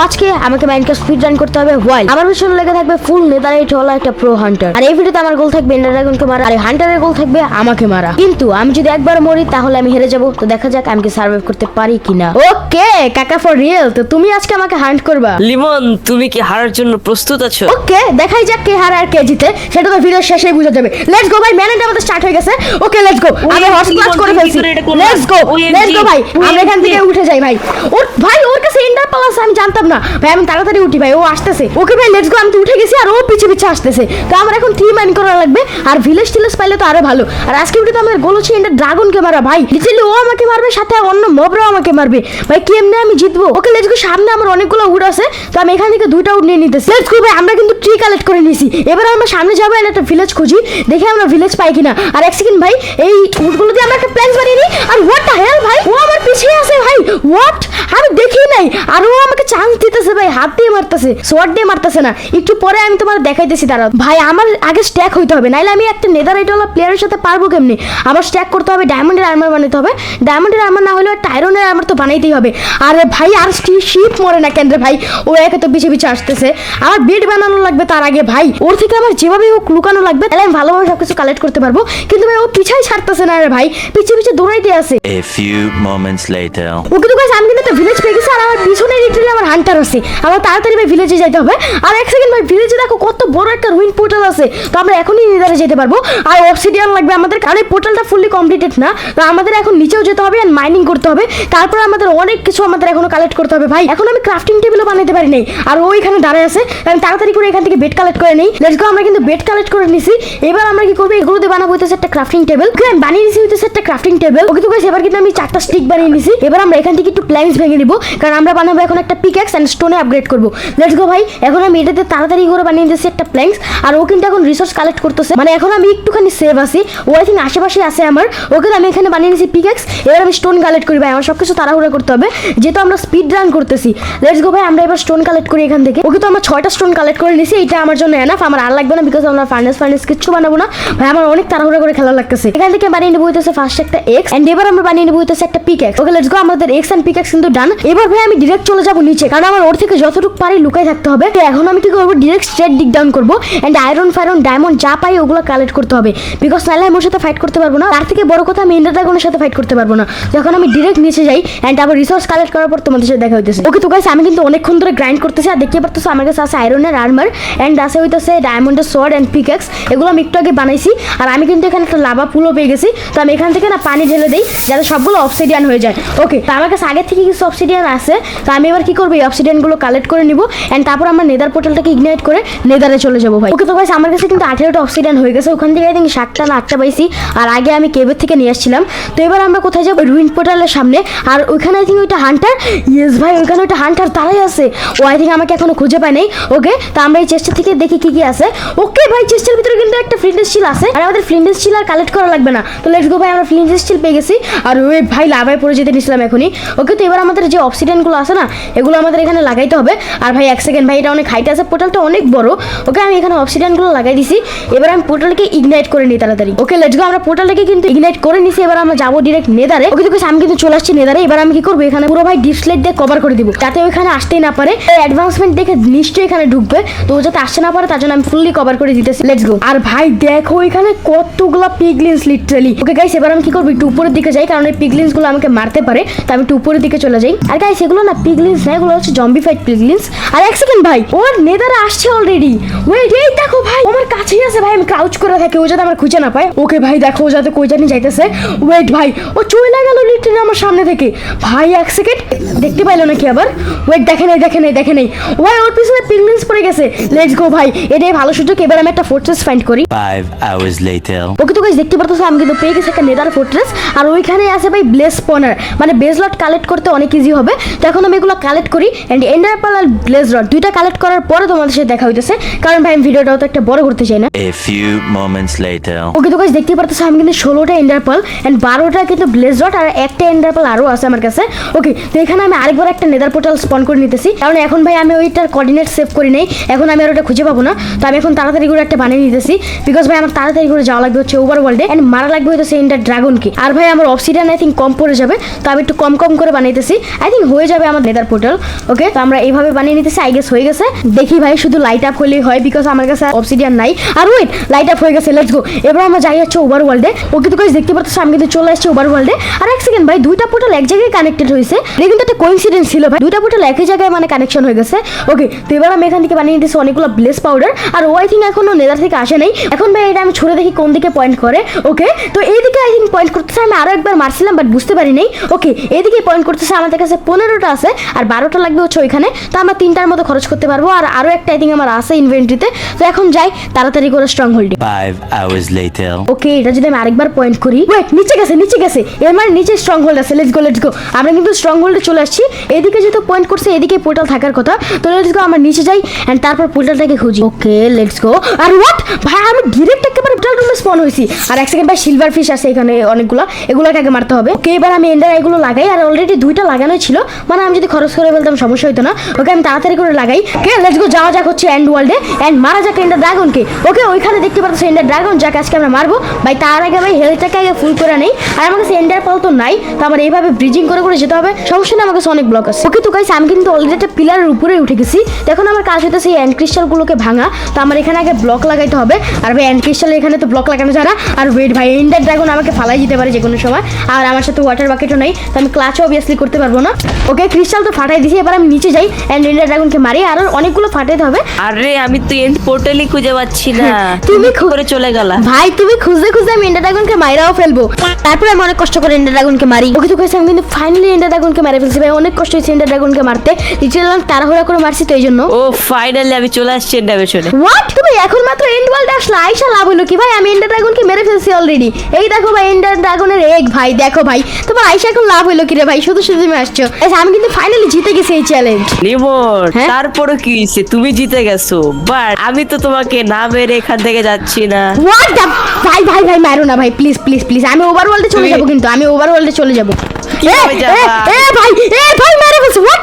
আজকে আমাকে Minecraft speed run করতে হবে ওয়াইল্ড। আমার পিছনে লেগে থাকবে ফুল নেদারাইট হলো একটা প্রো হান্টার। আর এই ভিডিওতে আমার গোল থাকবে এন্ডার ড্রাগনকে মারা, আর হান্টারের গোল থাকবে আমাকে মারা। কিন্তু আমি যদি একবার মরি তাহলে আমি হেরে যাব। তো দেখা যাক আমি কি সার্ভাইভ করতে পারি কিনা। ওকে কাকা ফর রিয়েল, তো তুমি আজকে আমাকে হান্ট করবা। লিমন, তুমি কি হারার জন্য প্রস্তুত আছো? ওকে দেখাই যাক কে হারে আর কে জিতে, সেটা তো ভিডিও শেষেই বুঝা যাবে। লেটস গো ভাই, ম্যানেজ আমাদের স্টার্ট হয়ে গেছে। ওকে লেটস গো, আমি হর্স ক্লাচ করে ফেলছি। লেটস গো ভাই, আমরা এখান থেকে উঠে যাই ভাই। ওর কাছে এন্ডার পাল আছে, আমি জানতাম না ভাই। আমি তাড়াতাড়ি উঠি ভাই, ও আসতেছে। ওকে ভাই লেটস গো, আমি তো উঠে গেছি আর ও পিছে পিছে আসতেছে। তো আমার এখন 3 মাইন করা লাগবে, আর ভিলেজ টিলেজ পাইলে তো আরো ভালো। আর আজকে ভিডিওতে আমাদের গোল হচ্ছে এন্ডার ড্রাগনকে মারা ভাই। লিটারালি ও আমাকে মারবে, সাথে অন্য মবরাও আমাকে মারবে ভাই। কেমনে আমি জিতবো? ওকে লেটস গো, সামনে আমার অনেকগুলো উড আছে, তো আমি এখান থেকে 2টা উড নিয়ে নিতেছি। লেটস গো ভাই, আমরা কিন্তু ট্রি কালেক্ট করে নিয়েছি। এবার আমরা সামনে যাবো আর একটা ভিলেজ খুঁজি, দেখি আমরা ভিলেজ পাই কিনা। আর এক সেকেন্ড ভাই, এই উডগুলো দিয়ে আমরা একটা প্ল্যান বানিয়ে নিই। আর হোয়াট দ্য হেল ভাই, ও আমার পিছে আছে ভাই। হোয়াট, আমি দেখি নাই। আর ও আমাকে চান্স দিতেছে ভাই, হাত দিয়ে মারতেছে, সোয়ার্ড দিয়ে মারতেছে না। একটু পরে আমি তোমার দেখাইতেছি। দাঁড়াও ভাই, আমার আগে স্ট্যাক হইতে হবে, নাইলে আমি একটা নেদারাইট ওয়ালা প্লেয়ারের সাথে পারবো কেমনি? আবার স্ট্যাক করতে হবে, ডায়মন্ডের আর্মার বানাতে হবে। ডায়মন্ডের আর্মার না হলে টাইরনের আর্মার তো বানাইতেই হবে। আরে ভাই, আর শিপ মরে না কেন রে ভাই? ও একে তো পিছে পিছে আসতেছে। আমার বেড বানানো লাগবে তার আগে ভাই। ওর থেকে আমার যেভাবে হোক লুকানো লাগবে, তাহলে আমি ভালোভাবে সবকিছু কালেক্ট করতে পারবো। কিন্তু ভাই ও পিছাই ছাড়তেছে না রে ভাই, পিছে পিছে দৌড়াইতে আছে। A few moments later. ওকে তো গাইস, আমি কিন্তু একটা ভিলেজ পেয়ে গেছি, আর আমার পিছনে লিটারালি আমার হান্টার আছে। আমার তাড়াতাড়ি ভাই ভিলেজে যেতে হবে। আর এক সেকেন্ড ভাই, ভিলেজে দেখো কত বড় একটা রুইন পোর্টাল আছে। তো আমরা এখনই নেদারে যেতে পারবো। আর অবসিডিয়ান লাগবে আমাদের, কারণ এই পোর্টালটা ফুললি কমপ্লিটেড না। তো আমাদের এখন নিচেও যেতে হবে আর মাইনিং করতে হবে। তারপর আমাদের অনেক কিছু আমাদের এখনো কালেক্ট করতে হবে ভাই। এখন আমি ক্রাফটিং টেবিলও বানাতে পারি নাই, আর ও এখানে দাঁড়ায় আছে। আমি তাড়াতাড়ি করে এখান থেকে বেড কালেক্ট করে নেই। লেটস গো, আমরা কিন্তু বেড কালেক্ট করে নিছি। এবার আমরা কি করবো, এগুলো দিয়ে বানাবো হইতেছে একটা ক্রাফটিং টেবিল। আমি বানিয়ে নিছি হইতেছে একটা ক্রাফটিং টেবিল। ওকে তো গাইস, এবার কিন্তু আমি 4টা স্টিক বানিয়ে নিছি। এবার আমরা এখান থেকে একটু প্ল্যাঙ্কস ভেঙে নিব, কারণ আমরা বানাবো এখন একটা পিক্যাক্স এন্ড স্টোনে আপগ্রেড করবো। লেটস গো ভাই, এখন আমি এটাতে তাড়াতাড়ি করে বানিয়ে দিয়েছি একটা প্ল্যাঙ্কস। আর ও কিন্তু এখন রিসোর্স কালেক্ট করতেছে, মানে এখন আমি একটুখানি সেভ আছি। ও আই থিঙ্ক আশেপাশে আছে আমার। ওকে আমি এখানে বানিয়ে নিয়েছি পিক্যাক্স। এবার আমি স্টোন কালেক্ট করি ভাই, আমার সবকিছু তাড়াহুড়া করতে হবে, যেহেতু আমরা স্পিড রান করতেছি। লেটস গো ভাই, আমরা এবার স্টোন কালেক্ট করি এখান থেকে। ওকে তো আমরা 6টা স্টোন কালেক্ট করে নিয়েছি, এটা আমার জন্য এনাফ, আমার আর লাগবে না, বিকজ আমরা ফার্নেস কিচ্ছু বানাবো না ভাই। আমার অনেক তাড়াহুড়া করে খেলা লাগতেছে। এখান থেকে বানিয়ে নেবো হইতেছে ফার্স্ট একটা এক্স, এন্ড এবার আমরা বানিয়ে নেবো হইতেছে একটা পিক্যাক্স। ওকে লেটস গো, আমাদের এক্স এন্ড পিক্যাক্স কিন্তু ডান। এবার ভাই আমি ডিরেক্ট চলে যাবো নিচে, কারণ আমার ওর থেকে যতটুকু পারি লুকাই থাকতে হবে। তো এখন আমি কি করবো, ডিরেক্ট স্ট্রেট ডিগ ডাউন করবো, এন্ড আয়রন ফায়রন ডায়মন্ড যা পাই ওগুলো কালেক্ট করতে হবে, বিকজ নাহলে আমি ওর সাথে ফাইট করতে পারবো না। তার থেকে বড় কথা, আমি এন্ডার ড্রাগনের সাথে ফাইট করতে পারবো না। যখন আমি ডিরেক্ট নিচে যাই এন্ড আবার রিসোর্স কালেক্ট করার পর তোমাদের সাথে দেখা হইতেছে। ওকে তো গাইস, আমি কিন্তু অনেকক্ষণ ধরে গ্রাইন্ড করতেছি, আর দেখতে পারতেছো আমার কাছে আছে আয়রনের আর্মার এন্ড আছে হইতেছে ডায়মন্ডের সোয়ার্ড এন্ড পিক্যাক্স। এগুলো আমি একটু আগে বানাইছি। আর আমি কিন্তু এখানে একটা লাভা পুলও পেয়ে গেছি, তো আমি এখান থেকে না পানি ঢেলে দিই, যাতে সবগুলো অবসিডিয়ান হয়ে যায়। ওকে, তো আমার কাছে আগে থেকে কিছু অবসিডিয়ান আছে। তো আমি এবার কি করবো, এই অবসিডিয়ানগুলো কালেক্ট করে নিব, এন্ড তারপর আমরা নেদার পোর্টালটাকে ইগনাইট করে নেদারে চলে যাবো ভাই। ওকে তো গাইস, আমার কাছে কিন্তু 18টা অবসিডিয়ান হয়ে গেছে। ওখান থেকে আই থিঙ্ক 7টা না 8টা পাইছি, আর আগে আমি কেভের থেকে নিয়ে আসছিলাম। তো এবার আমরা কোথায় যাবো, রুইন পোর্টালের সামনে। আর ওইখানে আই থিঙ্ক ওইটা হান্টার, ইয়েস ভাই, ওইখানে ওইটা হান্টার দাঁড়াই আছে। ও আই থিঙ্ক আমাকে এখনো খুঁজে পায় নাই। ওকে, তো আমরা এই চেস্টের থেকে দেখি কি কি আছে। ওকে ভাই, চেস্টের ভিতরে কিন্তু একটা ফ্লিন্টের স্টিল আছে, আর আমাদের ফ্লিন্টের স্টিল আর কালেক্ট করা লাগবে না। তো লেটস গো ভাই, আমরা ফ্লিন্টের স্টিল পেয়ে গেছি। আর ওই ভাই লাভায় পড়ে যেতে নিছিলাম এখনই। ওকে, তো এবার আমাদের যে অবসিডিয়ানগুলো আছে না, এগুলো আমাদের এখানে লাগাইতে হবে। আর ভাই এক সেকেন্ড ভাই, এটা অনেক হাইট আছে, পোর্টালটা অনেক বড়। ওকে, আমি এখানে অবসিডিয়ানগুলো লাগাই দিছি। এবার আমি পোর্টালকে ইগনাইট করে নিই তাড়াতাড়ি। ওকে লেটস গো, আমরা পোর্টালটাকে কিন্তু ইগনাইট করে নিছি। এবার আমরা যাবো ডিরেক্ট নেদারে। ওকে তো আমি কিন্তু চলে আসছি নেদারে। এবার আমি কি করবো, এখানে পুরো ভাই ডিপ স্লাইড দিয়ে কভার করে দিব, যাতে ওইখানে আসতেই না পারে। অ্যাডভান্সমেন্ট দেখে নিশ্চয়ই এখানে ঢুকবে, তো ও যাতে আসতে না পারে তার জন্য আমি ফুললি কভার করে দিতেছি। Let's go. আর ভাই দেখো এখানে কতগুলো পিগলিনস লিটারালি। ওকে গাইস, এবার আমি কি করবো, একটু উপরের দিকে যাই, কারণ এই পিগলিনস গুলো আমাকে মারতে পারে। তো আমি একটু উপরের দিকে চলে যাই। আর গাইস, এগুলো না পিগলিনস না, এগুলো হচ্ছে জম্বিফাইড পিগলিনস। আর এক সেকেন্ড ভাই, ওর নেদারে আসছে অলরেডি। ওয়েট, এই দেখো ভাই, আমার কাছেই আছে ভাই। আমি ক্রাউচ করে থাকি, ও যাতে আমার খুঁজে না পায়। ওকে ভাই দেখো, ও যাতে কই জানি যাইতেছে। ওয়েট ভাই, ও চলে গেল লিটারালি আমার সামনে থেকে ভাই। এক সেকেন্ড, দেখতে পাইলো নাকি আবার? ওয়েট, দেখে নেই ভাই, ওর পিছনে পিগলিনস পড়ে গেছে। লেটস গো ভাই, এটাই ভালো সুযোগ। এবার আমি একটা ফোর্ট্রেস ফাইন্ড করি। 5 hours later. ওকে তো গাইস, দেখতে পারতেছো আমি কিন্তু পেয়ে গেছি একটা নেদার ফোর্ট্রেস। আর ওইখানে আছে ভাই ব্লেজ স্পনার, মানে বেজ লট কালেক্ট করতে অনেক ইজি হবে। তো এখন আমি এগুলো কালেক্ট করি, এন্ড এন্ডার পার্ল আর ব্লেজ রড দুইটা কালেক্ট করার পরে তোমাদের সাথে দেখা হইতেছে, কারণ ভাই আমি ভিডিওটাও তো একটা বড় করতে চাই না। A few moments later. ওকে তো গাইস, দেখতে পারতেছো আমি কিন্তু 16টা এন্ডার পার্ল এন্ড 12টা কিন্তু ব্লেজ রড, আর একটা এন্ডার পার্ল আরো আছে আমার কাছে। ওকে, তো এখানে আমি আরেকবার একটা নেদার পোর্টাল স্পন করে নিতেছি, কারণ এখন ভাই আমি ওইটার কোঅর্ডিনেট সেভ করি নাই। এখন আমি আর ওটা খুঁজে পাবো না। তো আমি এখন তাড়াতাড়ি করে একটা বানিয়ে নিতেছি, বিকজ ভাই আমার তাড়াতাড়ি করে যাওয়া লাগবে হচ্ছে ওভার ওয়ার্ল্ডে, এন্ড মারা লাগবে হইতেছে এন্ডার ড্রাগনকে। আর ভাই আমার অবসিডিয়ান আই থিঙ্ক কম পড়ে যাবে, তো আমি একটু কম করে বানাইতেছি। আই থিঙ্ক হয়ে যাবে আমার নেদার পোর্টাল। ওকে, তো আমরা আমরা এইভাবে বানিয়ে নিতেছি। আই গেস হয়ে গেছে। দেখি ভাই শুধু লাইট আপ হলেই হয়, বিকজ আমার কাছে অবসিডিয়ান নাই। আর ওয়েট, লাইট আপ হয়ে গেছে, লেটস গো। এবার আমরা যাই হচ্ছে ওভার ওয়ার্ল্ডে। ওকে তো গাইস দেখতে পাচ্ছ আমি কিন্তু চলে আসছি ওভার ওয়ার্ল্ডে। আর এক সেকেন্ড ভাই, দুইটা পোর্টাল এক জায়গায় কানেক্টেড হয়েছে। এটা কিন্তু একটা কোইন্সিডেন্স ছিল ভাই, দুইটা পোর্টাল একই জায়গায় মানে কানেকশন হয়ে গেছে। ওকে, তো এবার আমি এখান থেকে বানিয়ে নিতেছি অনেকগুলো ব্লেস পাউডার। আর ও আই থিঙ্ক এখনো নেদার থেকে আসে নাই। এখন ভাই এটা আমি ছুড়ে দেখি কোন দিকে পয়েন্ট করে। ওকে, তো এইদিকে আই থিঙ্ক পয়েন্ট করতেছে। আমি আরো একবার মারছিলাম বাট বুঝতে পারি নাই। ওকে, এইদিকে পয়েন্ট করতেছে। আমাদের কাছে 15টা আছে আর 12টা লাগবে হচ্ছে ওইখানে। তো আমরা 3টার মতো খরচ করতে পারবো। আর আরো একটা আই থিঙ্ক আমার আছে ইনভেন্টরিতে। তো এখন যাই তাড়াতাড়ি করে স্ট্রং হোল্ডে। 5 hours later. ওকে, এটা যদি আমি আরেকবার পয়েন্ট করি, ওয়েট, নিচে গেছে, নিচে গেছে। এর মানে নিচে স্ট্রং হোল্ড আছে। Let's go, let's go. আমরা কিন্তু স্ট্রং হোল্ডে চলে আসছি। এদিকে যেহেতু পয়েন্ট করছে, এদিকে পোর্টাল থাকার কথা। তো লেটস গো, আমরা নিচে যাই এন্ড তারপর পোর্টালটাকে খুঁজি। ওকে, লেটস গো। আর হোয়াট ভাই, আমি ডিরেক্ট একেবারে পোর্টাল রুমে স্পন হইছি। আর এক সেকেন্ড ভাই, সিলভার ফিশ আছে এখানে অনেকগুলো, এগুলোকে আগে মারতে হবে। ওকে, এবার আমি এন্ডার এগুলো লাগাই। আর অলরেডি 2টা লাগানোই ছিল, মানে আমি যদি খরচ করে ফেলতাম সমস্যা হইতো না। ওকে, আমি তাড়াতাড়ি করে লাগাই। ওকে, লেটস গো, যাওয়া যাক হচ্ছে এন্ড ওয়ার্ল্ডে এন্ড মারা যাক এন্ডার ড্রাগনকে। ওকে, ওইখানে দেখতে পাচ্ছ এন্ডার ড্রাগন, যাকে আজকে আমরা মারবো। ভাই তার আগে ভাই হেলথটাকে আগে ফুল করে নেই। আর আমার কাছে এন্ডার পাল তো নাই, তো আমার এইভাবে ব্রিজিং করে করে যেতে হবে। সমস্যা নেই, আমার কাছে অনেক ব্লক আছে। ওকে, তো গাইস আমি কিন্তু অলরেডি একটা পিলারের উপরে উঠে গেছি। এখন আমার কাজ হইতেছে এই এন্ড ক্রিস্টালগুলোকে ভাঙা। তো আমার এখানে আগে ব্লক লাগাইতে হবে। আর ভাই এন্ড ক্রিস্টাল এখানে তো ব্লক লাগানো যায় না। আর ওয়েট ভাই, এন্ডার ড্রাগন আমাকে ফালাই দিতে পারে যে কোনো সময়। আর আমার সাথে ওয়াটার বাকেটও নেই, তো আমি ক্লাচও অবভিয়াসলি করতে পারবো না। ওকে, ক্রিস্টাল তো ফাটাই দিছি। এবার আমি নিচে যাই এন্ড এন্ডার ড্রাগনকে মারি। আর অনেকগুলো ফাটাইতে হবে। আরে আমি তো এন্ড পোর্টালই খুঁজে পাচ্ছি না। তুমি তুমি করে চলে গেলা। ভাই তুমি খুঁজে খুঁজে আমি এন্ডার ড্রাগনকে মাইরাও ফেলবো। তারপরে আমি অনেক কষ্ট করে এন্ডার ড্রাগনকে মারি। ওকে, তো কইছি আমি কিন্তু ফাইনালি এন্ডার ড্রাগনকে মেরে ফেলছি ভাই। অনেক কষ্ট হয়েছে এন্ডার ড্রাগনকে মারতে। লিটারালি তাড়াহুড়া করে মারছি, তো এই জন্য। ও ফাইনালি আমি চলে আসছি এন্ড পেছনে। হোয়াট, তুমি এখন মাত্র এন্ড ওয়ার্ল্ডে আসলে? আইসা লাভ হলো কি ভাই? আমি এন্ডার ড্রাগনকে মেরে ফেলছি অলরেডি। এই দেখো ভাই এন্ডার ড্রাগনের এগ। ভাই দেখো ভাই, তোমার আইসা এখন লাভ হলো কি রে ভাই? শুধু শুধু তুমি আসছো। আচ্ছা, আমি কিন্তু ফাইনালি জিতে গেছি এই চ্যালেঞ্জ। লিমন, হ্যাঁ? তারপরও কি হয়েছে? তুমি জিতে গেছো, বাট আমি তো তোমাকে না মেরে এখান থেকে যাচ্ছি না। হোয়াট দ্য, ভাই ভাই ভাই মারো না ভাই, প্লিজ প্লিজ প্লিজ। আমি ওভার ওয়ার্ল্ডে চলে তুমি- যাবো, কিন্তু আমি ওভার ওয়ার্ল্ডে চলে যাবো। কিভাবে যাবা? ভাই, ভাই মেরে ফেলছি। হোয়াট?